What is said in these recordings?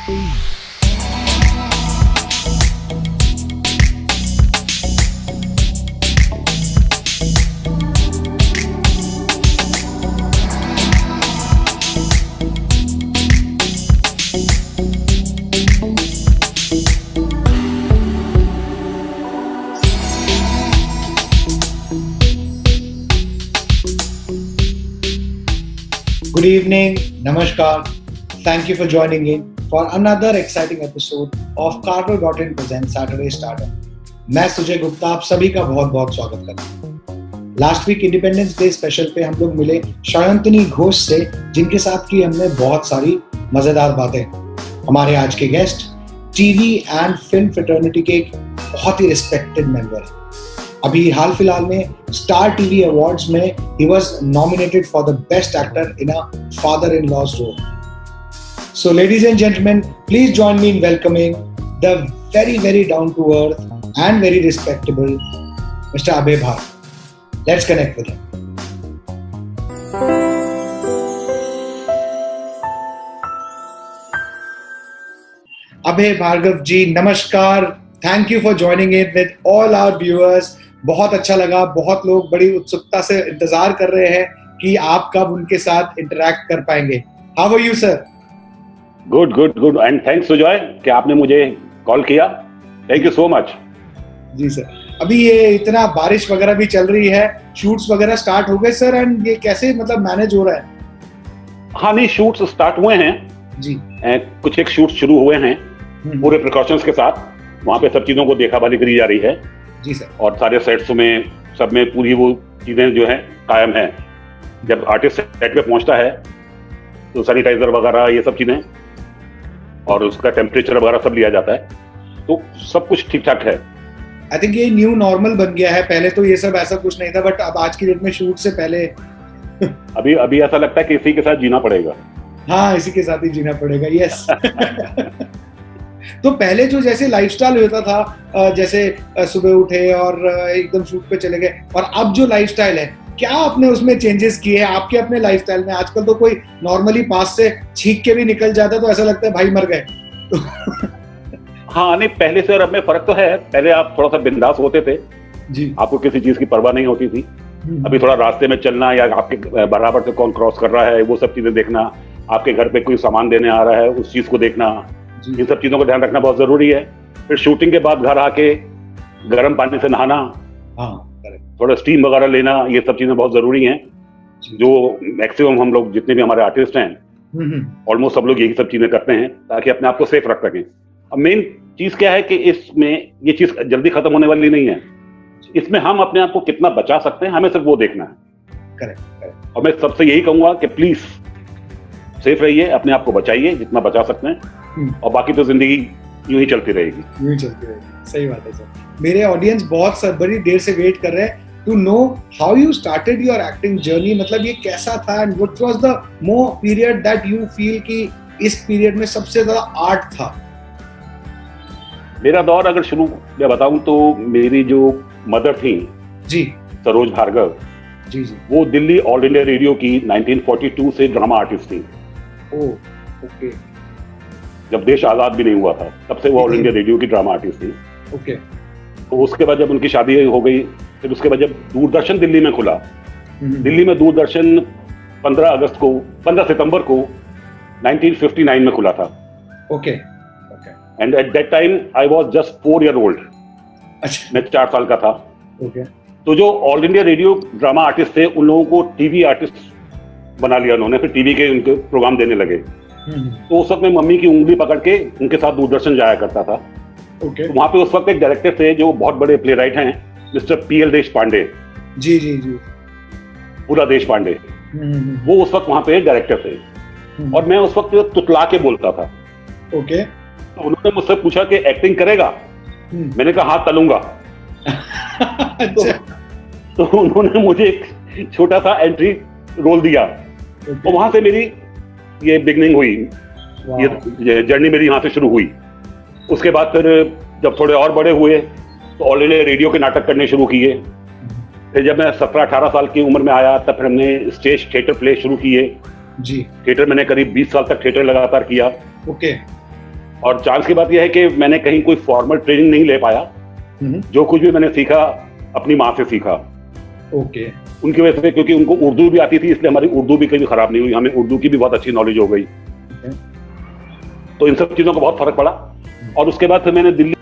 Good evening, Namaskar. Thank you for joining in for another exciting episode of Carver.in presents Saturday Stardom. मैं सुजय गुप्ता आप सभी का बहुत बहुत स्वागत करता हूँ। Last week Independence Day special पे हम लोग मिले शयंतनी घोष से, जिनके साथ की हमने बहुत सारी मजेदार बातें। हमारे आज के guest TV and film fraternity के एक बहुत ही रिस्पेक्टेड मेंबर हैं। अभी हाल फिलहाल में स्टार टीवी अवार्ड्स में he was nominated for the best actor in a father-in-law's role. So ladies and gentlemen, please join me in welcoming the very down to earth and very respectable Mr. Abhay Bhargav. Let's connect with him. Abhay Bhargav ji, namaskar. Thank you for joining in with all our viewers. बहुत अच्छा लगा, बहुत लोग बड़ी उत्सुकता से इंतजार कर रहे हैं कि आप कब उनके साथ इंटरैक्ट कर पाएंगे। How are you sir? Good and thanks Sujay कि आपने मुझे कॉल किया। Thank you so much. जी सर, अभी ये इतना बारिश वगैरह भी चल रही है, शूट्स वगैरह स्टार्ट हो गए सर, एंड ये कैसे मतलब मैनेज हो रहा है? हाँ नहीं, शूट्स स्टार्ट हुए हैं जी। कुछ एक शूट शुरू हुए हैं पूरे प्रिकॉशंस के साथ। वहाँ पे सब चीजों को देखा भाली करी जा रही है जी सर। और सारे सेट्स में सब में पूरी वो चीजें जो है कायम है। जब आर्टिस्ट सेट पे पहुंचता है तो सैनिटाइजर वगैरह ये सब चीजें और उसका टेम्परेचर वगैरह सब लिया जाता है, तो सब कुछ ठीक ठाक है। आई थिंक ये न्यू नॉर्मल बन गया है। पहले तो ये सब ऐसा कुछ नहीं था, बट अब आज की डेट में शूट से पहले अभी ऐसा लगता है कि इसी के साथ जीना पड़ेगा। हाँ, इसी के साथ ही जीना पड़ेगा। यस। तो पहले जो जैसे लाइफस्टाइल होता था, जैसे सुबह उठे और एकदम शूट पे चले गए, और अब जो लाइफस्टाइल है, क्या आपने उसमें चेंजेस किए हैं आपके अपने लाइफस्टाइल में? आजकल तो कोई नॉर्मली पास से छींक के भी निकल जाता है तो ऐसा लगता है भाई मर गए। हाँ नहीं, पहले से और अब में फर्क तो है। पहले आप थोड़ा सा बिंदास होते थे जी, आपको किसी चीज की परवाह नहीं होती थी। अभी थोड़ा रास्ते में चलना या आपके बराबर से कौन क्रॉस कर रहा है वो सब चीजें देखना, आपके घर पे कोई सामान देने आ रहा है उस चीज को देखना, इन सब चीजों को ध्यान रखना बहुत जरूरी है। फिर शूटिंग के बाद घर आके गर्म पानी से नहाना, थोड़ा स्टीम वगैरह लेना, ये सब चीजें बहुत जरूरी हैं, जो मैक्सिमम हम लोग जितने भी हमारे आर्टिस्ट हैं ऑलमोस्ट सब लोग यही सब चीजें करते हैं ताकि अपने आप को सेफ रख सकें। अब मेन चीज क्या है कि इसमें ये चीज जल्दी खत्म होने वाली नहीं है। इसमें हम अपने आप को कितना बचा सकते हैं, हमें सिर्फ वो देखना है। करेक्ट। और मैं सबसे यही कहूंगा कि प्लीज सेफ रहिए, अपने आप को बचाइए जितना बचा सकते हैं, और बाकी तो जिंदगी यूं ही चलती रहेगी। सही बात है सर। मेरे ऑडियंस बहुत बड़ी देर से वेट कर रहे हैं to know how you started your acting journey. मतलब ये कैसा था, and what was the more period that you feel कि इस पीरियड में सबसे ज्यादा आर्ट था? मेरा दौर अगर शुरू मैं बताऊं तो मेरी जो मदर थी जी, सरोज भार्गव जी, वो दिल्ली ऑल इंडिया रेडियो की 1942 से ड्रामा आर्टिस्ट थी। ओके। जब देश आजाद भी नहीं हुआ था तब से वो ऑल इंडिया रेडियो की ड्रामा आर्टिस्ट थी। ओके। तो उसके बाद जब उनकी शादी हो गई, फिर उसके बाद जब दूरदर्शन दिल्ली में खुला, दिल्ली में दूरदर्शन 15 सितंबर को 1959 में खुला था। Okay. And at that time I was just 4 year old. अच्छा। मैं 4 साल का था। ओके। तो जो all India radio drama artist थे उन लोगों को टीवी आर्टिस्ट बना लिया उन्होंने, फिर टीवी के उनके प्रोग्राम देने लगे। तो उस वक्त मैं मम्मी की उंगली पकड़ के उनके साथ दूरदर्शन जाया करता था। ओके। तो वहां पे उस वक्त एक डायरेक्टर थे जो बहुत बड़े प्ले राइट हैं, मिस्टर पीएल देश पांडे। जी। पूरा देश पांडे, वो उस वक्त वहां पे डायरेक्टर थे, और मैं उस वक्त तुतला के बोलता था। ओके। तो उन्होंने मुझसे पूछा कि एक्टिंग करेगा? मैंने कहा हाँ तलूंगा। तो उन्होंने मुझे एक छोटा सा एंट्री रोल दिया, और वहां से मेरी ये बिगनिंग हुई, ये जर्नी मेरी यहाँ से शुरू हुई। उसके बाद फिर जब थोड़े और बड़े हुए तो ऑल इंडिया रेडियो के नाटक करने शुरू किए। फिर जब मैं 17-18 साल की उम्र में आया तब फिर हमने स्टेज थिएटर प्ले शुरू किए जी। थिएटर मैंने करीब 20 साल तक थिएटर लगातार किया। ओके। और चांस की बात यह है कि मैंने कहीं कोई फॉर्मल ट्रेनिंग नहीं ले पाया। जो कुछ भी मैंने सीखा अपनी माँ से सीखा। ओके। उनकी वजह से, क्योंकि उनको उर्दू भी आती थी, इसलिए हमारी उर्दू भी कभी खराब नहीं हुई, हमें उर्दू की भी बहुत अच्छी नॉलेज हो गई। तो इन सब चीजों का बहुत फर्क पड़ा। और उसके बाद फिर मैंने दिल्ली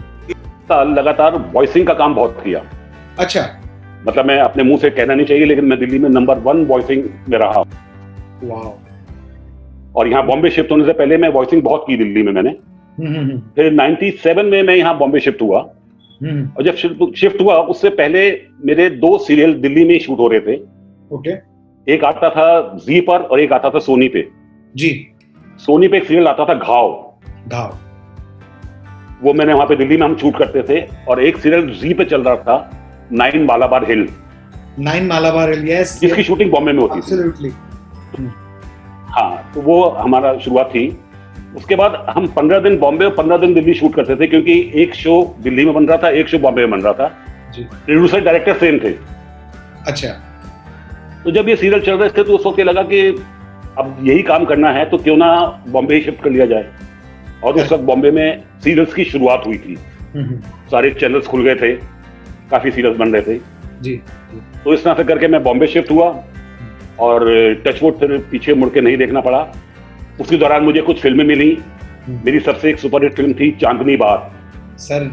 लगातार वॉइसिंग का काम बहुत किया। अच्छा। मतलब मैं अपने मुंह से कहना नहीं चाहिए, लेकिन मैं दिल्ली में नंबर 1 वॉइसिंग में रहा। वाह। और यहाँ बॉम्बे शिफ्ट होने से पहले मैं वॉइसिंग बहुत की दिल्ली में मैंने। फिर 97 में मैं यहाँ बॉम्बे शिफ्ट हुआ। और जब शिफ्ट हुआ उससे पहले मेरे 2 सीरियल दिल्ली में शूट हो रहे थे। ओके। एक आता था जी पर और एक आता था सोनी पे। जी। सोनी पे एक सीरियल आता था घाव। वो मैंने वहां पे दिल्ली में हम शूट करते थे। और एक सीरियल जी पे चल रहा था 9 मालाबार हिल। 9 मालाबार हिल, यस। जिसकी शूटिंग बॉम्बे में होती थी। एब्सोल्युटली। हाँ, तो वो हमारा शुरुआत थी। उसके बाद हम 15 दिन बॉम्बे और 15 दिन दिल्ली शूट करते थे, क्योंकि एक शो दिल्ली में बन रहा था, एक शो बॉम्बे में बन रहा था। प्रोड्यूसर डायरेक्टर सेम थे। अच्छा। तो जब ये सीरियल चल रहे थे तो उस वक्त लगा कि अब यही काम करना है तो क्यों ना बॉम्बे ही शिफ्ट कर लिया जाए। और उस वक्त बॉम्बे में सीरियल्स की शुरुआत हुई थी। सारे चैनल्स खुल गए थे, काफी सीरियल्स बन रहे थे। जी। तो इस तरह से करके मैं बॉम्बे शिफ्ट हुआ और टचवुड फिर पीछे मुड़ के नहीं देखना पड़ा। उसी दौरान मुझे कुछ फिल्में मिली। मेरी सबसे एक सुपरहिट फिल्म थी चांदनी बात। सर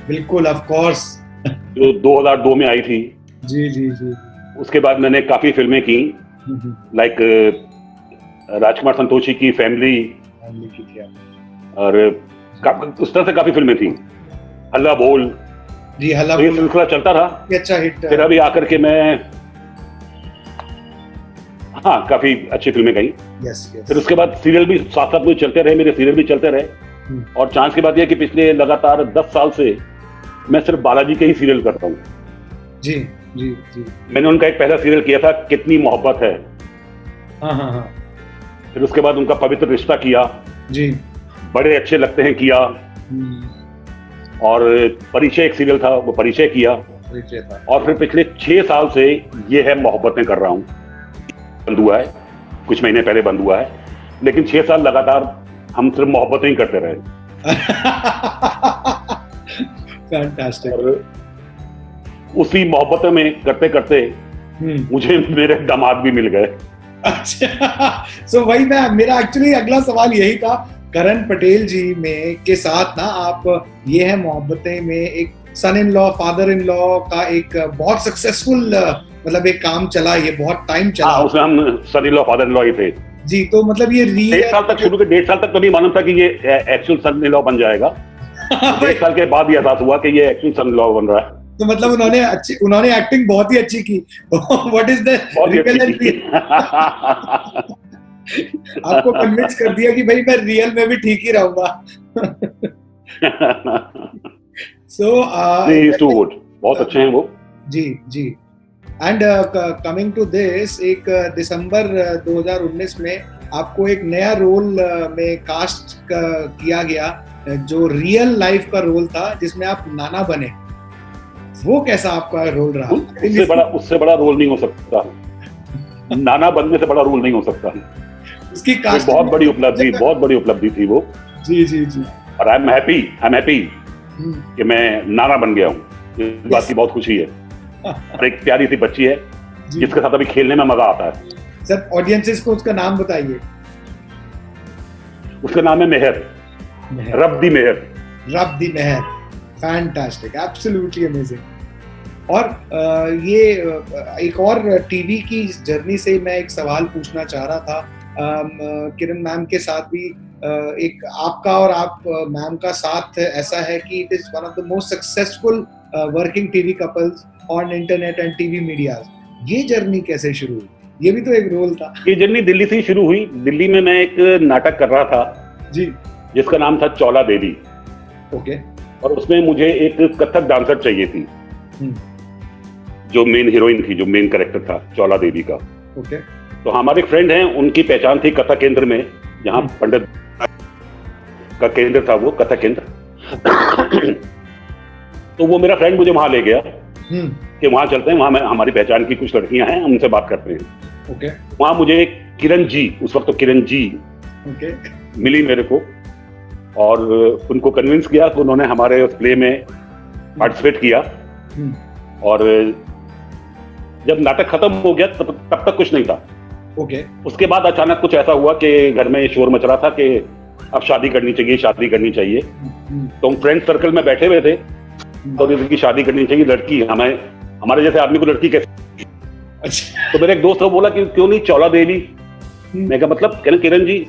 बिल्कुल, ऑफ कोर्स। जो 2002 में आई थी। जी जी जी। उसके बाद मैंने काफी फिल्में की, लाइक राजकुमार संतोषी की फैमिली की थी और उस तरह से काफी फिल्में थी। हल्ला बोल। जी, हल्ला बोल। बोल सिलसिला चलता रहा। अच्छा हिट। फिर अभी आकर के मैं काफी अच्छी फिल्में गई। फिर उसके बाद सीरियल भी साथ साथ में चलते रहे, मेरे सीरियल भी चलते रहे। और चांस की बात यह कि पिछले लगातार 10 साल से मैं सिर्फ बालाजी के ही सीरियल करता हूँ। जी जी जी। मैंने उनका एक पहला सीरियल किया था कितनी मोहब्बत है। हाँ। फिर उसके बाद उनका पवित्र रिश्ता किया। जी। बड़े अच्छे लगते हैं किया। और परिचय एक सीरियल था, वो परिचय किया। और फिर पिछले 6 साल से ये है मोहब्बतें कर रहा हूँ। बंद हुआ है, कुछ महीने पहले बंद हुआ है, लेकिन 6 साल लगातार हम सिर्फ मोहब्बतें ही करते रहे। फैंटास्टिक। और उसी मोहब्बतें में करते करते मुझे मेरे दामाद भी मिल गए। अच्छा। सो वही मेरा एक्चुअली अगला सवाल यही था। करण पटेल जी में के साथ ना आप ये है मोहब्बतें में एक son in law father in law का एक बहुत सक्सेसफुल मतलब एक काम चला, ये बहुत टाइम चला। उसमें हम son in law father in law ही थे। जी। तो मतलब ये 1.5 साल तक शुरू के 1.5 साल तक तो नहीं मालूम था कि ये एक्चुअल सन इन लॉ बन जाएगा। 1.5 साल के बाद ही एहसास हुआ कि ये एक्चुअल सन इन लॉ बन रहा है। तो मतलब उन्होंने एक्टिंग बहुत ही अच्छी की। व्हाट इज द आपको कन्विंस कर दिया कि भाई मैं रियल में भी ठीक ही रहूंगा। सो गुड, बहुत अच्छे हैं वो। जी जी। एंड कमिंग टू दिस, एक दिसंबर 2019 में आपको एक नया रोल में कास्ट किया गया, जो रियल लाइफ का रोल था, जिसमें आप नाना बने। वो कैसा आपका रोल रहा? उससे बड़ा रोल नहीं हो सकता। नाना बनने से बड़ा रोल नहीं हो सकता। उसकी कास्ट बहुत बड़ी उपलब्धि थी वो। जी जी जी। और आई एम हैप्पी कि मैं नाना बन गया हूँ। इस बात की बहुत खुशी है। और एक प्यारी सी बच्ची है जिसके साथ अभी खेलने में मजा आता है। सर ऑडियंसेस को उसका नाम बताइए। उसका नाम है Mehar. Rabdi Mehar. Fantastic, absolutely amazing. और ये एक और टीवी की जर्नी से मैं एक सवाल पूछना चाह रहा था। किरण मैम के साथ भी एक आपका और आप मैम का साथ ऐसा है कि it is one of the most successful working TV couples on internet and TV media. ये जर्नी कैसे शुरू हुई? ये भी तो एक रोल था। ये जर्नी दिल्ली से ही शुरू हुई। दिल्ली में मैं एक नाटक कर रहा था जी, जिसका नाम था चौला देवी। ओके। और उसमें मुझे एक कथक डांसर चाहिए थी, जो मेन हीरोइन थी, जो मेन कैरेक्टर था चौला देवी का। ओके। तो हमारे एक फ्रेंड हैं, उनकी पहचान थी कथक केंद्र में, जहाँ पंडित का केंद्र था, वो कथक केंद्र। तो वो मेरा फ्रेंड मुझे वहां ले गया कि वहां चलते हैं, वहां हमारी पहचान की कुछ लड़कियां हैं, उनसे बात करते हैं। ओके। वहां मुझे एक किरण जी, उस वक्त तो किरण जी मिली मेरे को। और उनको कन्विंस किया कि उन्होंने हमारे उस प्ले में पार्टिसिपेट किया। और जब नाटक खत्म हो गया तब तक कुछ नहीं था। ओके। उसके बाद अचानक कुछ ऐसा हुआ कि घर में शोर मच रहा था कि अब शादी करनी चाहिए, शादी करनी चाहिए। तो हम फ्रेंड सर्कल में बैठे हुए थे, तो की शादी करनी चाहिए, लड़की हमारे जैसे आदमी को लड़की कैसे। अच्छा। तो मेरे एक दोस्त ने बोला कि क्यों नहीं चौला दे ली। मैं कहा मतलब किरण जी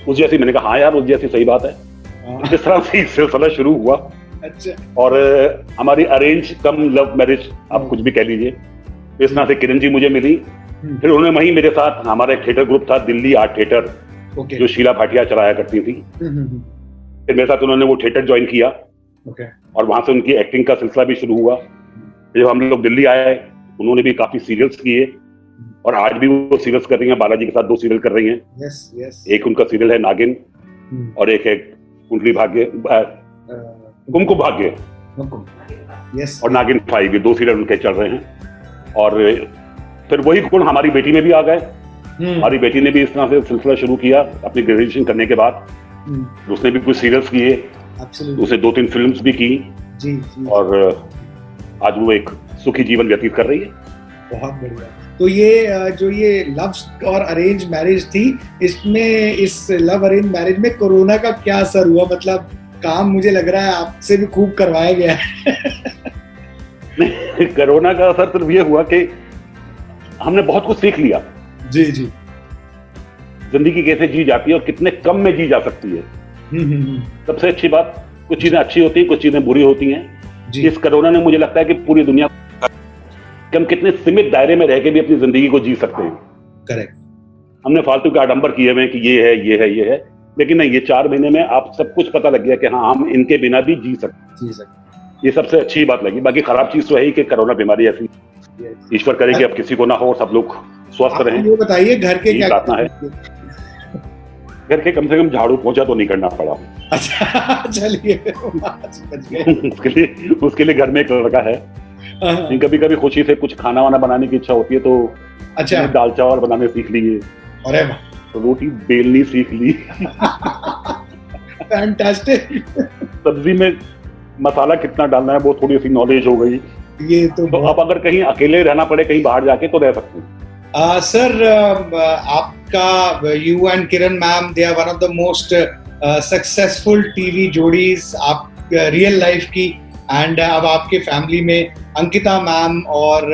उस जैसी। मैंने कहा हाँ यार उस जैसी, सही बात है। इस तरह से सिलसिला शुरू हुआ। अच्छा। और हमारी अरेंज कम लव मैरिज, आप कुछ भी कह लीजिए। इस तरह से किरण जी मुझे मिली। फिर उन्होंने वहीं मेरे साथ, हमारा एक थिएटर ग्रुप था दिल्ली आर्ट थिएटर, जो शीला भाटिया चलाया करती थी। फिर मेरे साथ उन्होंने वो थिएटर ज्वाइन किया। और वहां से उनकी एक्टिंग का सिलसिला भी शुरू हुआ। जब हम लोग दिल्ली आए उन्होंने भी काफी सीरियल्स किए, और आज भी वो सीरियल्स कर रही हैं। बालाजी के साथ 2 सीरियल कर रही हैं। एक उनका सीरियल है नागिन, और एक है कुंडली भाग्य, कुमकुम भाग्य, और नागिन 5, ये 2 सीरियल उनके चल रहे हैं। और फिर वही गुण हमारी बेटी में भी आ गए। हमारी बेटी ने भी इस तरह से सिलसिला शुरू किया अपनी ग्रेजुएशन करने के बाद। उसने भी कुछ सीरियल्स किए, उसने 2-3 फिल्म्स भी की। और आज वो एक सुखी जीवन व्यतीत कर रही है। बहुत बढ़िया। तो ये जो ये लव और अरेंज मैरिज थी, इसमें इस लव अरेंज मैरिज में कोरोना का क्या असर हुआ? मतलब काम मुझे लग रहा है आपसे भी खूब करवाया गया है। कोरोना का असर सिर्फ ये हुआ कि हमने बहुत कुछ सीख लिया। जी। जिंदगी कैसे जी जाती है और कितने कम में जी जा सकती है। सबसे अच्छी बात, कुछ चीजें अच्छी होती हैं, कुछ चीजें बुरी होती हैं। इस कोरोना ने मुझे लगता है कि पूरी दुनिया कि हम कितने सीमित दायरे में रह के भी अपनी जिंदगी को जी सकते हैं। करेक्ट। हमने फालतू के आडंबर किए हुए कि ये है, लेकिन नहीं, ये 4 महीने में आप सब कुछ पता लग गया कि हाँ हम इनके बिना भी जी सकते। ये सबसे अच्छी बात लगी। बाकी खराब चीज तो है ही कि कोरोना बीमारी ऐसी, ईश्वर करे कि अब किसी को ना हो, सब लोग स्वस्थ रहें। ये बताइए घर के क्या प्रार्थना है। घर के कम से कम झाड़ू पोंछा तो नहीं करना पड़ा। अच्छा चलिए। उसके लिए घर में एक लड़का है। कभी कभी खुशी से कुछ खाना वाना बनाने की इच्छा होती है तो अच्छा दाल चावल बनाने सीख लिए। अरे रोटी बेलनी सीख ली। फैंटास्टिक। सब्जी में मसाला कितना डालना है वो थोड़ी सी नॉलेज हो गई। ये तो अब अगर कहीं अकेले रहना पड़े, कहीं बाहर जाके, तो रह सकते हैं। सर आपका you and Kiran ma'am, they are one of the most successful TV जोड़ीज आप रियल लाइफ की। एंड अब आपके फैमिली में अंकिता मैम और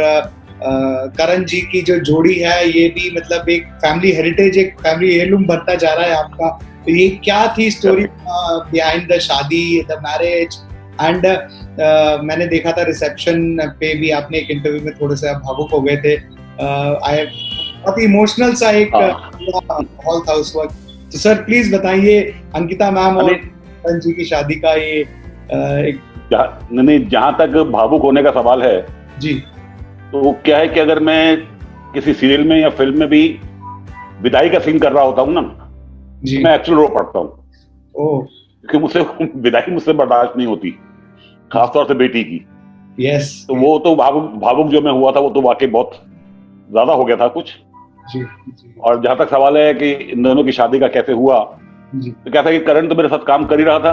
करण जी की जो जोड़ी है, ये भी मतलब एक फैमिली हेरिटेज, एक फैमिली हेirloom बनता जा रहा है आपका। तो ये क्या थी स्टोरी बिहाइंड द शादी, द मैरिज? एंड मैंने देखा था रिसेप्शन पे भी आपने एक इंटरव्यू में थोड़े से आप भावुक हो गए थे। बहुत इमोशनल सा एक माहौल था उस वक्त। तो सर प्लीज बताइए अंकिता मैम और करण जी की शादी का ये एक जहां तक भावुक होने का सवाल है जी, तो क्या है कि अगर मैं किसी सीरियल में या फिल्म में भी विदाई का सीन कर रहा होता हूँ ना, मैं एक्चुअली रो पड़ता हूँ। क्योंकि मुझसे विदाई मुझसे बर्दाश्त नहीं होती, खासतौर से बेटी की। यस। तो वो तो भावुक जो मैं हुआ था वो तो वाकई बहुत ज्यादा हो गया था कुछ। जी। और जहां तक सवाल है कि इन दोनों की शादी का कैसे हुआ, तो क्या था कि करण तो मेरे साथ काम कर ही रहा था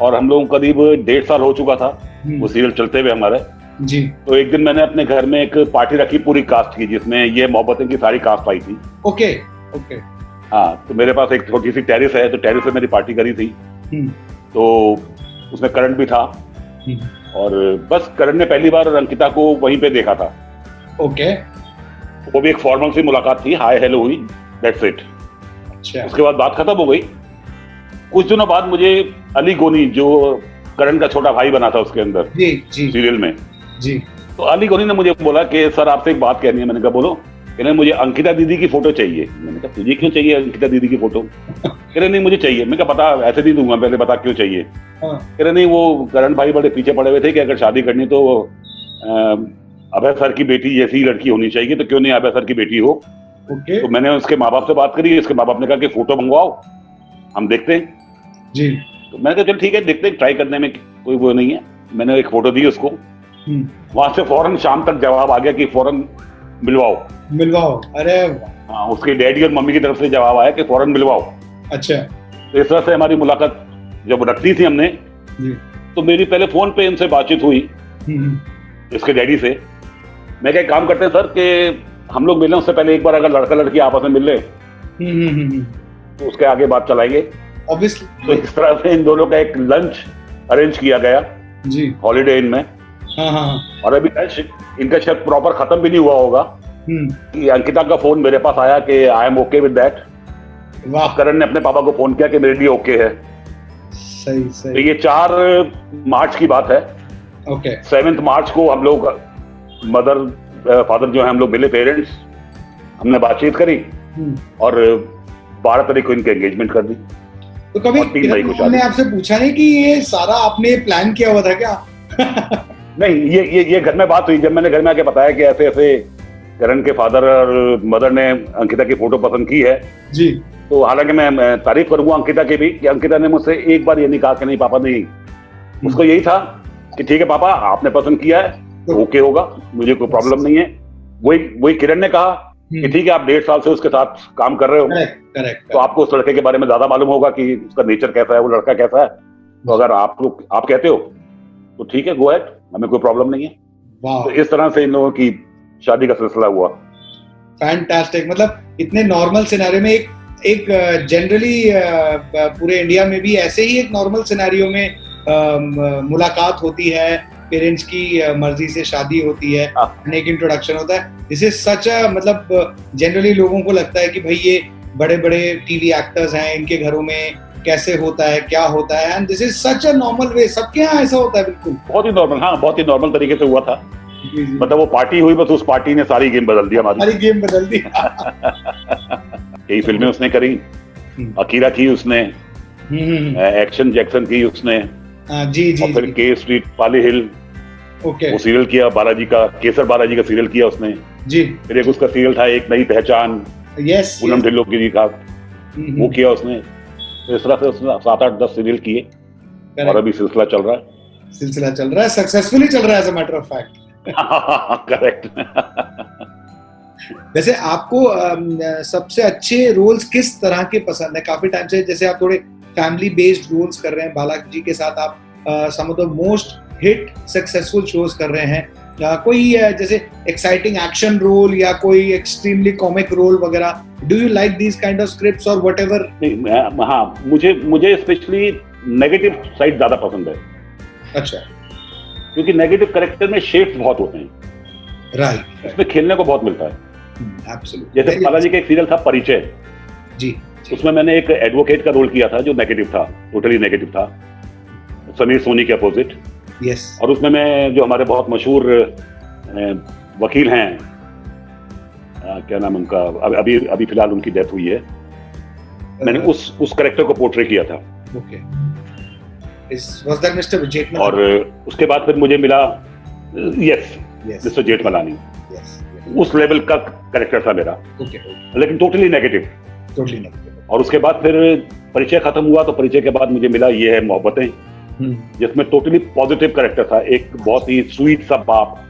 और हम लोग करीब 1.5 साल हो चुका था वो सीरियल चलते हुए हमारे। जी। तो एक दिन मैंने अपने घर में एक पार्टी रखी पूरी कास्ट की, जिसमें ये मोहब्बतें की सारी कास्ट आई थी। ओके। हाँ, तो मेरे पास एक छोटी सी टेरिस है, तो टेरिस पे मेरी पार्टी करी थी। तो उसमें करण भी था और बस करण ने पहली बार अंकिता को वहीं पे देखा था। ओके। वो भी एक फॉर्मल सी मुलाकात थी, हाय हेलो हुई, दैट्स इट। अच्छा। उसके बाद बात खत्म हो गई। कुछ दिनों बाद मुझे अली गोनी, जो करण का छोटा भाई बना था उसके अंदर सीरियल में, जी, तो अली गोनी ने मुझे बोला कि सर आपसे एक बात कहनी है। मैंने कहा बोलो। कहने मुझे अंकिता दीदी की फोटो चाहिए। मैंने कहा तुझे क्यों चाहिए अंकिता दीदी की फोटो? कहने नहीं मुझे चाहिए। मैं कहा बता, ऐसे नहीं दूंगा, पहले बता क्यों चाहिए। कहने नहीं, वो करण भाई बड़े पीछे पड़े हुए थे कि अगर शादी करनी तो अभय सर की बेटी जैसी लड़की होनी चाहिए, तो क्यों नहीं अभय सर की बेटी हो। तो मैंने उसके माँ बाप से बात करी। उसके माँ बाप ने कहा कि फोटो मंगवाओ, हम देखते हैं जी। तो मैंने कहा चल ठीक है, देखते हैं, ट्राई करने में कोई वो नहीं है। मैंने एक फोटो दी उसको, वहां से फौरन शाम तक जवाब आ गया कि फौरन मिलवाओ। अरे हाँ, उसके डैडी और मम्मी की तरफ से जवाब आया कि फौरन मिलवाओ। अच्छा। तो इस तरह से हमारी मुलाकात जब रखी थी हमने, तो मेरी पहले फोन पे इनसे बातचीत हुई, इसके डैडी से। मैं क्या काम करते हैं सर कि हम लोग मिले उससे पहले एक बार अगर लड़का लड़की आपस में मिल ले तो उसके आगे बात चलाएंगे। ऑब्वियसली। तो इस तरह से इन दोनों का एक लंच अरेंज किया गया जी, हॉलीडे इन में। और अभी इनका शायद प्रॉपर खत्म भी नहीं हुआ होगा कि अंकिता का फोन मेरे पास आया कि I am okay with that. वाह। करण ने अपने पापा को फोन किया कि मेरे लिए ओके है। सही तो सही। ये 4 मार्च की बात है। ओके। 7 मार्च को हम लोग मदर फादर जो है हम लोग मिले, पेरेंट्स, हमने बातचीत करी और 12 तारीख को इनके एंगेजमेंट कर दी। तो कभी हमने आपसे पूछा नहीं कि ये सारा आपने प्लान किया हुआ था क्या? नहीं, ये घर में बात हुई जब मैंने घर में आके बताया कि ऐसे ऐसे करण के फादर और मदर ने अंकिता की फोटो पसंद की है जी। तो हालांकि मैं तारीफ करूंगा अंकिता की भी कि अंकिता ने मुझसे एक बार ये नहीं कहा कि नहीं पापा नहीं। उसको यही था कि ठीक है पापा आपने पसंद किया है तो ओके होगा, मुझे कोई प्रॉब्लम नहीं है। वही किरण ने कहा कि ठीक है आप 1.5 साल से उसके साथ काम कर रहे हो, करेक्ट, तो आपको उस लड़के के बारे में ज्यादा मालूम होगा कि उसका नेचर कैसा है, वो लड़का कैसा है। तो अगर आप कहते हो तो ठीक है, गो अहेड, हमें कोई प्रॉब्लम नहीं है। तो इस तरह से इन लोगों की शादी का सिलसिला हुआ। फैंटास्टिक। मतलब इतने नॉर्मल सिनेरियो में एक जनरली पूरे इंडिया में भी ऐसे ही एक नॉर्मल सिनेरियो में मुलाकात होती है, पेरेंट्स की मर्जी से शादी होती है, एक इंट्रोडक्शन होता है। दिस इज सच अ, मतलब जनरली लोगों को लगता है कि भाई ये बड़े बड़े टीवी एक्टर्स हैं, इनके घरों में कैसे होता है, क्या होता है, and this is such a normal way. सबके यहाँ ऐसा होता है बिल्कुल बहुत ही नॉर्मल। हाँ, बहुत ही नॉर्मल तरीके से हुआ था। मतलब वो पार्टी हुई, बस उस पार्टी ने सारी गेम बदल दिया हमारी। सारी गेम बदल दी। कई फिल्में उसने करी, अकीरा की उसने, एक्शन जैक्सन की उसने, जी जी, और फिर के स्ट्रीट, पाली हिल, ओके, वो सीरियल किया बालाजी का, केसर बालाजी का सीरियल किया उसने जी। फिर एक उसका सीरियल था एक नई पहचान, यस, पूनम ढिल्लों की का, वो किया उसने। तो इस तरह से उसने 7, 8, 10 सीरियल किए और अभी सिलसिला चल रहा है, सक्सेसफुली चल रहा है as a matter of fact. Correct. वैसे आपको सबसे अच्छे रोल्स किस तरह के पसंद है? काफी टाइम से जैसे आप थोड़े फैमिली बेस्ड रोल्स कर रहे हैं, बालाजी के साथ आप some of the most hit successful shows कर रहे हैं, कोई जैसे एक्साइटिंग एक्शन रोल या कोई एक्सट्रीमली कॉमिक रोल वगैरह, do you like these kind of scripts और व्हाटएवर? हाँ, मुझे स्पेशली नेगेटिव साइड ज्यादा पसंद है। अच्छा। क्योंकि नेगेटिव कैरेक्टर में शेड्स बहुत होते हैं, राइट, इसमें खेलने को बहुत मिलता है। एब्सोल्युटली। जैसे बालाजी का एक सीरियल था परिचय जी, उसमें मैंने एक एडवोकेट का रोल किया था जो नेगेटिव था, टोटली नेगेटिव था, समीर सोनी के अपोजिट। यस। और उसमें मैं जो हमारे बहुत मशहूर वकील हैं, क्या नाम उनका, अभी फिलहाल उनकी डेथ हुई है, मैंने उस कैरेक्टर को पोर्ट्रे किया था। Okay. Was that Mr. Jethmalani? और उसके बाद फिर मुझे मिला यस मिस्टर जेठमलानी। उस लेवल का कैरेक्टर था मेरा, लेकिन टोटली नेगेटिव। और उसके बाद फिर परिचय खत्म हुआ, तो परिचय के बाद मुझे मिला ये है मोहब्बतें, जिसमें टोटली पॉजिटिव कैरेक्टर था, एक बहुत ही स्वीट सा बाप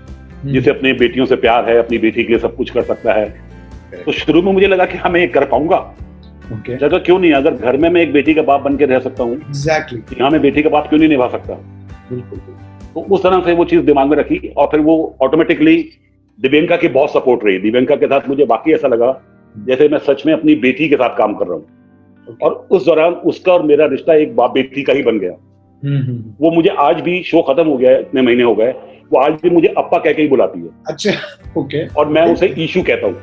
जिसे अपनी बेटियों से प्यार है, अपनी बेटी के लिए सब कुछ कर सकता है। तो शुरू में मुझे लगा कि हाँ मैं ये कर पाऊंगा, जगह क्यों नहीं, अगर घर में मैं एक बेटी का बाप बन के रह सकता हूँ, यहाँ मैं बेटी का बाप क्यों नहीं निभा सकता। तो उस तरह से वो चीज दिमाग में रखी और फिर वो ऑटोमेटिकली दिव्यंका की बहुत सपोर्ट रही। दिव्यंका के साथ मुझे बाकी ऐसा लगा जैसे मैं सच में अपनी बेटी के साथ काम कर रहा हूँ। और उस दौरान उसका और मेरा रिश्ता एक बाप बेटी का ही बन गया। वो मुझे आज भी, शो खत्म हो गया है, इतने महीने हो गए, वो आज भी मुझे अप्पा कह के ही बुलाती है। अच्छा, ओके। और मैं उसे ईशू कहता हूँ।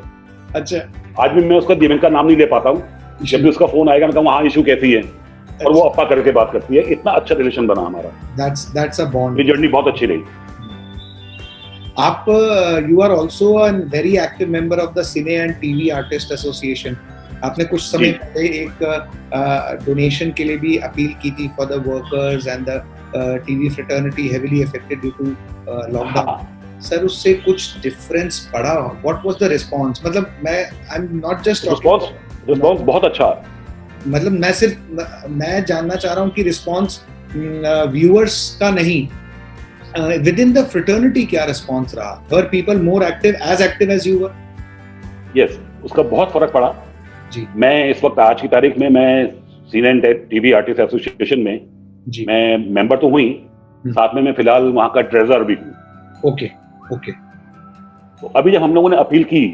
अच्छा। आज भी मैं उसका दिव्यंका नाम नहीं ले पाता हूँ, जब भी उसका फोन आएगा मैं कहूँगा हाँ ईशू कैसी है, और वो अप्पा करके बात करती है। इतना अच्छा रिलेशन बना हमारा। That's a bond. ये जर्नी बहुत अच्छी रही। आप you are also a very active member of the cine and TV artist association. आपने कुछ समय पहले एक डोनेशन के लिए भी अपील की थी for the workers and the TV fraternity heavily affected due to lockdown. Sir, उससे कुछ डिफरेंस पड़ा? What was the response? मतलब मैं I am not just response बहुत अच्छा। मतलब मैं जानना चाह रहा हूँ कि रिस्पांस व्यूअर्स का नहीं, within the fraternity क्या रिस्पांस रहा? Were people more active as you were? Yes, उसका बहुत फर्क पड़ा जी। मैं इस वक्त आज की तारीख में मैं cine and TV artist association में जी मैं मेंबर तो हुई, साथ में मैं फिलहाल वहाँ का ट्रेजर भी हूँ। ओके ओके तो अभी जब हम लोगों ने अपील की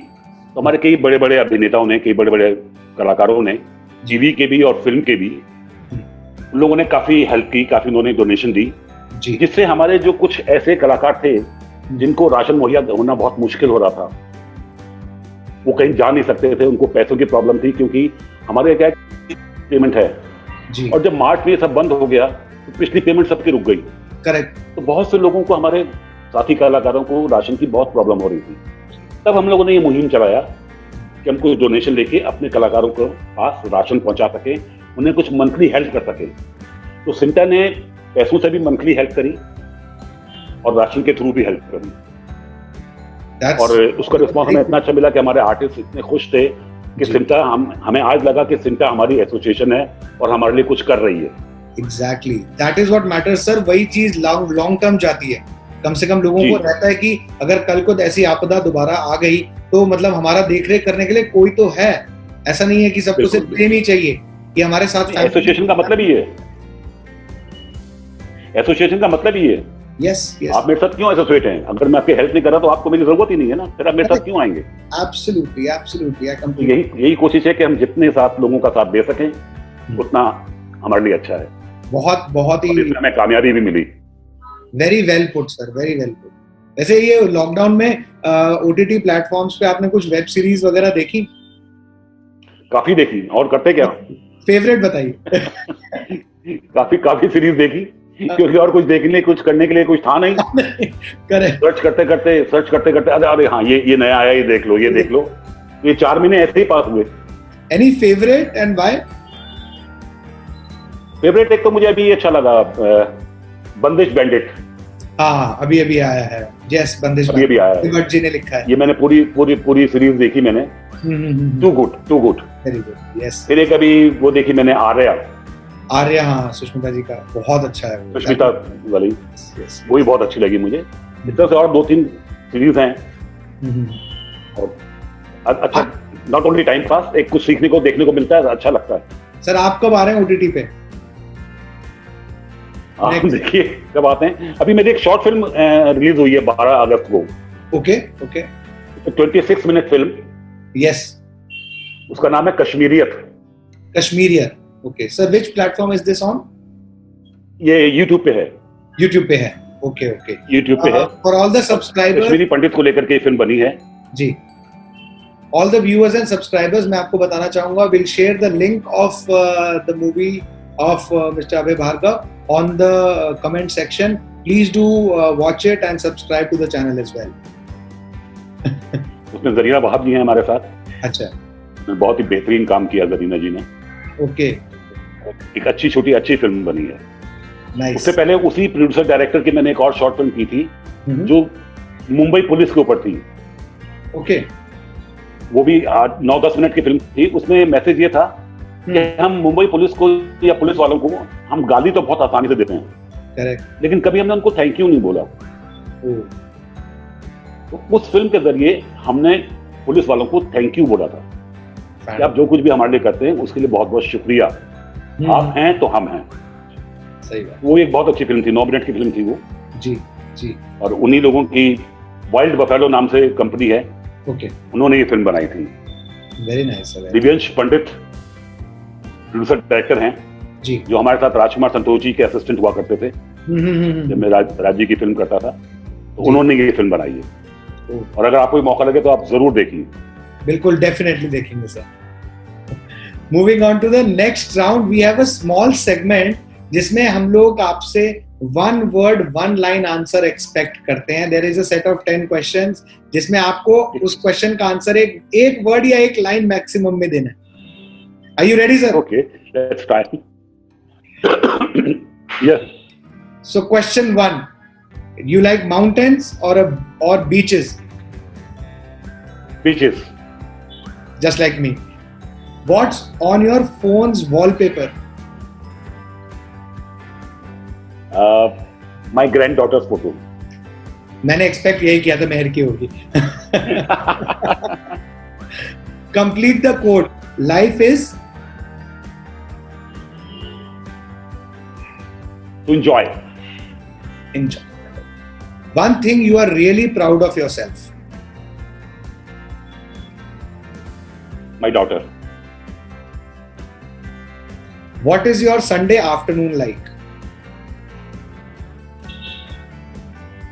तो हमारे कई बड़े बड़े अभिनेताओं ने, कई बड़े बड़े कलाकारों ने, टीवी के भी और फिल्म के भी, उन लोगों ने काफी हेल्प की, काफी उन्होंने डोनेशन दी, जी जिससे हमारे जो कुछ ऐसे कलाकार थे जिनको राशन मुहैया होना बहुत मुश्किल हो रहा था, वो कहीं जा नहीं सकते थे, उनको पैसों की प्रॉब्लम थी, क्योंकि हमारे क्या पेमेंट है जी और जब मार्च में ये सब बंद हो गया तो पिछली पेमेंट सबकी रुक गई। करेक्ट तो बहुत से लोगों को, हमारे साथी कलाकारों को राशन की बहुत प्रॉब्लम हो रही थी। तब हम लोगों ने ये मुहिम चलाया कि हम कुछ डोनेशन लेके अपने कलाकारों को पास राशन पहुंचा सके, उन्हें कुछ मंथली हेल्प कर सके। तो सिंटा ने पैसों से भी मंथली हेल्प करी और राशन के थ्रू भी हेल्प करी, और उसका रिस्पॉन्स हमें इतना अच्छा मिला कि हमारे आर्टिस्ट इतने खुश थे कि सिंटा, हमें आज लगा कि सिंटा हमारी एसोसिएशन है और हमारे लिए कुछ कर रही है। Exactly, that is what matters sir. वही चीज लॉन्ग टर्म जाती है। कम से कम लोगों को रहता है कि अगर कल को ऐसी आपदा दोबारा आ गई तो मतलब हमारा देखरेख करने के लिए कोई तो है। ऐसा नहीं है कि सबको सिर्फ प्रेम ही चाहिए कि हमारे साथ। एसोसिएशन का मतलब ही है, एसोसिएशन का मतलब ही है। यस यस, आप मेरे साथ क्यों एसोसिएट हैं? अगर मैं आपकी हेल्प नहीं कर रहा तो आपको मेरी जरूरत ही नहीं है ना, फिर आप मेरे साथ क्यों आएंगे? Absolutely absolutely, I completely. यही कोशिश है कि हम जितने साथ लोगों का साथ दे सकें उतना हमारे लिए अच्छा है। बहुत ही हमें कामयाबी भी मिली। Very well put sir, very well put. वैसे ये लॉकडाउन में ओटीटी प्लेटफॉर्म्स पे आपने कुछ वेब सीरीज वगैरह देखी? काफी देखी, और करते क्या? फेवरेट बताइए। काफी सीरीज देखी, क्योंकि और कुछ देखने, कुछ करने के लिए कुछ था नहीं। करेक्ट। सर्च करते करते अरे हाँ ये नया आया, ये देख लो, ये देख लो। ये 4 महीने ऐसे ही पास हुए। Any favourite and why? Favourite एक तो मुझे अभी अच्छा लगा, बंदिश बैंडिट। हाँ, अभी आया है। यस, बंदिश अभी आया है, विवर्ट जी ने लिखा है। ये मैंने पूरी सीरीज देखी मैंने। Too good, very good. Yes. फिर एक अभी वो देखी मैंने, आर्या, हाँ, सुष्मिता जी का, बहुत अच्छा है वो। सुष्मिता वाली, वो भी बहुत अच्छी लगी मुझे। इस तरह से और 2-3 सीरीज हैं। और अच्छा, नॉट ओनली टाइम पास, एक कुछ सीखने को, देखने को मिलता है, अच्छा लगता है। सर आप कब आ रहे हैं ओटीटी पे? देखिए कब आते हैं। अभी मेरी एक शॉर्ट फिल्म रिलीज हुई है 12 अगस्त को। Okay 26 minute film. यस। उसका नाम है Kashmiriyat. Okay sir, which platform is this on? ये यूट्यूब पे है। ओके यूट्यूब पे है। For all the subscribers, Kashmiri Pandit को लेकर के ये फिल्म बनी है जी। All the viewers and subscribers, मैं आपको बताना चाहूंगा, will share the link of the movie of Mr. Abhay Bhargav on the comment section. Please do watch it and subscribe to the channel as well. उसमें जरीना वहाब जी हैं हमारे साथ। अच्छा, बहुत ही बेहतरीन काम किया जरीना जी ने। ओके, एक अच्छी फिल्म बनी है। नाइस। उससे पहले उसी प्रोड्यूसर डायरेक्टर की मैंने एक और शॉर्ट फिल्म की थी जो मुंबई पुलिस के ऊपर थी। ओके, वो भी 9-10 मिनट की फिल्म थी। उसमें मैसेज ये था कि हम मुंबई पुलिस को या पुलिस वालों को हम गाली तो बहुत आसानी से देते हैं, करेक्ट, लेकिन कभी हमने उनको थैंक यू नहीं बोला। तो उस फिल्म के जरिए हमने पुलिस वालों को थैंक यू बोला था कि आप जो कुछ भी हमारे लिए करते हैं उसके लिए बहुत बहुत शुक्रिया, आप हैं तो हम हैं। सही बात। वो एक बहुत अच्छी फिल्म थी, 9 मिनट की फिल्म थी वो। जी। और उन्हीं लोगों की वाइल्ड बफेलो नाम से कंपनी है, ओके, उन्होंने ये फिल्म बनाई थी। Very nice sir. Divyansh Pandit producer director हैं जी, जो हमारे साथ राजकुमार संतोष जी के असिस्टेंट हुआ करते थे जब मैं राज जी की फिल्म करता था। तो उन्होंने ये फिल्म बनाई है, और अगर आपको मौका लगे तो आप जरूर देखिए। बिल्कुल, डेफिनेटली देखेंगे sir. Moving on to the next round, we have a small segment जिसमें हम लोग आपसे 1 word 1 line आंसर एक्सपेक्ट करते हैं। There is a set of 10 questions जिसमें आपको उस क्वेश्चन का आंसर एक वर्ड या एक लाइन मैक्सिमम में देना है। Are you ready, sir? Okay, let's try. Yes. So, question 1: you like mountains or beaches? Beaches. Just like me. What's on your phone's wallpaper? My granddaughter's photo. मैंने expect यही किया था, मेहर की होगी। Complete the quote. Life is to enjoy. Enjoy. One thing you are really proud of yourself. My daughter. What is your Sunday afternoon like?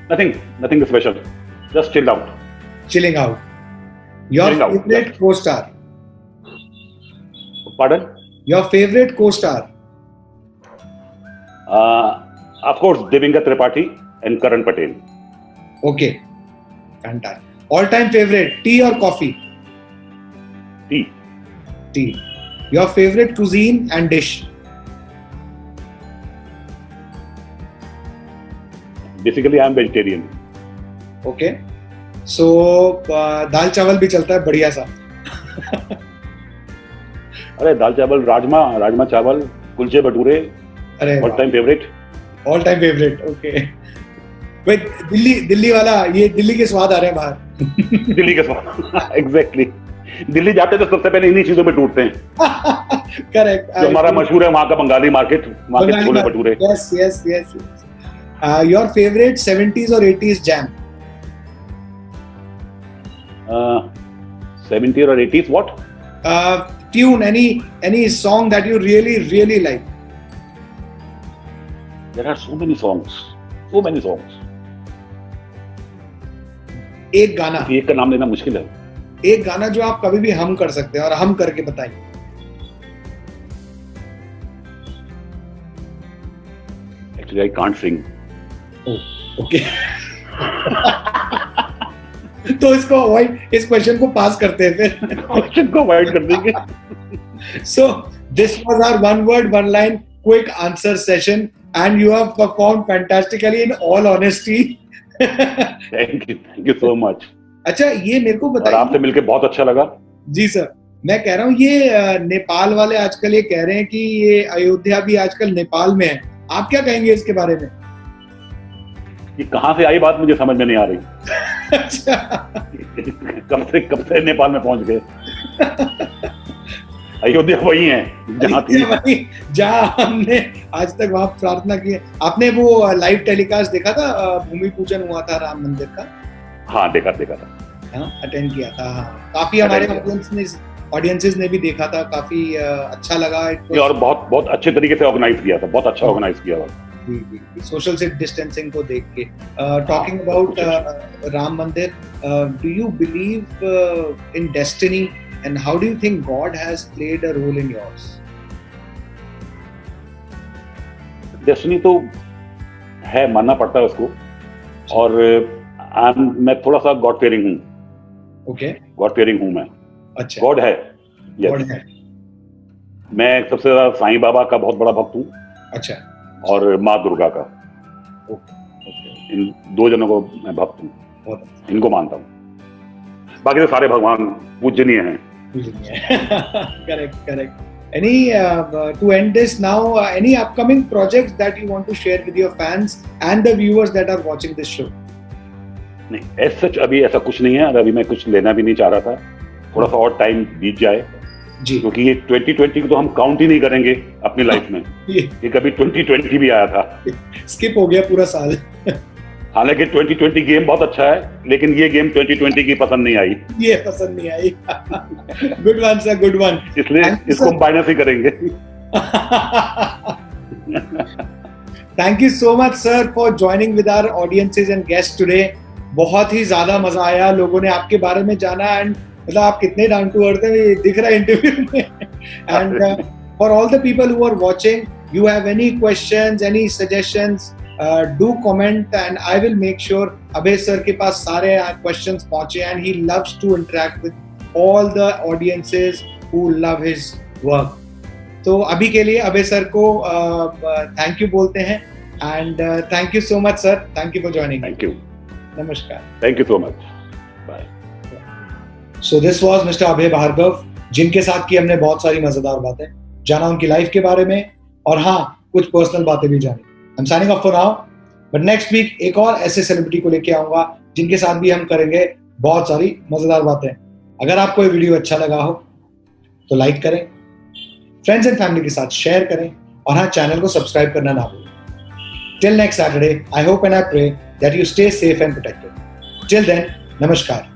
Nothing special. Just chilled out. Chilling out. Your Chilling out, favorite yeah. co-star. Pardon? Your favorite co-star. Of course, Devinga Tripathi and Karan Patel. Okay. Fantastic. All-time favorite, tea or coffee? Tea. Tea. Your favorite cuisine and dish? Basically, I am vegetarian. Okay. So, दाल चावल भी चलता है बढ़िया सा. अरे दाल चावल, राजमा चावल, कुलचे भटूरे. अरे all time favourite. All time favourite. Okay. Wait, Delhi वाला, ये दिल्ली के स्वाद आ रहे हैं बाहर. दिल्ली के स्वाद. एग्जैक्टली. दिल्ली जाते तो सबसे पहले इन्हीं चीजों पे टूटते हैं. करेक्ट. जो हमारा मशहूर है वहाँ का बंगाली मार्केट, वहाँ के chole bhature. Yes. Your favorite 70s or 80s jam? 70s or 80s, what? Tune, any song that you really like? There are so many songs. एक गाना. एक का नाम लेना मुश्किल है. एक गाना जो आप कभी भी हम कर सकते हैं और हम करके बताएं. Actually, I can't sing. Okay. तो इसको अवॉइड, इस क्वेश्चन को पास करते हैं फिर. क्वेश्चन को अवॉइड कर देंगे. So this was our one word, one line quick answer session, and you have performed fantastically in all honesty. Thank you so much. अच्छा, ये मेरे को और बताइए. आपसे मिलके बहुत अच्छा लगा. जी सर. मैं कह रहा हूँ ये नेपाल वाले आजकल ये कह रहे हैं कि ये अयोध्या भी आजकल नेपाल में है. आप क्या कहेंगे इसके बारे में? ये कहाँ से आई बात मुझे समझ में नहीं आ रही. अच्छा. कब से नेपाल में पहुंच गए. अयोध्या वही है जहाँ थी, जहाँ हमने आज तक वहाँ प्रार्थना की है. आपने वो लाइव टेलीकास्ट देखा था, भूमि पूजन हुआ था राम मंदिर का? हाँ, देखा था. हाँ, अटेंड किया था. हाँ, काफी हमारे ऑडियंसेस ने भी देखा था. काफी अच्छा लगा. और बहुत अच्छे तरीके से ऑर्गेनाइज किया था. बहुत अच्छा ऑर्गेनाइज किया था. सोशल डिस्टेंसिंग को देख के. टॉकिंग अबाउट राम मंदिर, do you believe in destiny and how do you think God has played a role in yours? Destiny तो है, मानना पड़ता है उसको. और मैं थोड़ा सा गॉड फेयरिंग हूँ. ओके. गॉड फेयरिंग हूँ मैं. अच्छा. गॉड है. गॉड है. मैं सबसे ज्यादा साईं बाबा का बहुत बड़ा भक्त हूँ. अच्छा. और माँ दुर्गा का. इन दो जनों को मैं भक्त हूँ. इनको मानता हूँ. बाकी तो सारे भगवान पूजनीय हैं. Correct. Any to end this now, any upcoming projects that you want to share with your fans and the viewers that are watching this show? नहीं, as such अभी ऐसा कुछ नहीं है. और अभी मैं कुछ लेना भी नहीं चाह रहा था. थोड़ा सा और टाइम बीत जाए जी, क्योंकि ये 2020 को तो हम काउंट ही नहीं करेंगे अपनी लाइफ में. ये कभी 2020 भी आया था, स्किप हो गया पूरा साल. हालांकि 2020 गेम बहुत अच्छा है, लेकिन ये गेम 2020 की पसंद नहीं आई. ये पसंद नहीं आई. Good one sir, good one. इसलिए इसको हम माइनस ही करेंगे. Thank you so much sir for joining with our audiences and guest today. बहुत ही ज्यादा मजा आया. लोगों ने आपके बारे में जाना एंड मतलब आप कितने डाउन टू अर्थ हैं दिख रहा है इंटरव्यू में. And for all the people who are watching, you have any questions, any suggestions, do comment and I will make sure Abhay sir के पास सारे questions पहुंचे. And he loves to interact with all the audiences who love his work. तो अभी के लिए अभय sir को thank you बोलते हैं. And thank you so much sir. Thank you for joining. Thank you. नमस्कार. Thank you so much. Bye. So this was Mr. Abhay Bhargav, जिनके साथ की हमने बहुत सारी मजेदार बातें जाना, उनकी लाइफ के बारे में, और हाँ कुछ पर्सनल बातें भी जानी. I'm signing off for now, but next week एक और ऐसे सेलिब्रिटी को लेके आऊंगा जिनके साथ भी हम करेंगे बहुत सारी मजेदार बातें. अगर आपको ये वीडियो अच्छा लगा हो तो लाइक करें, फ्रेंड्स एंड फैमिली के साथ शेयर करें, और हाँ चैनल को सब्सक्राइब करना ना भूलें. Till next Saturday, I hope and I pray that you stay safe and protected. Till then, namaskar.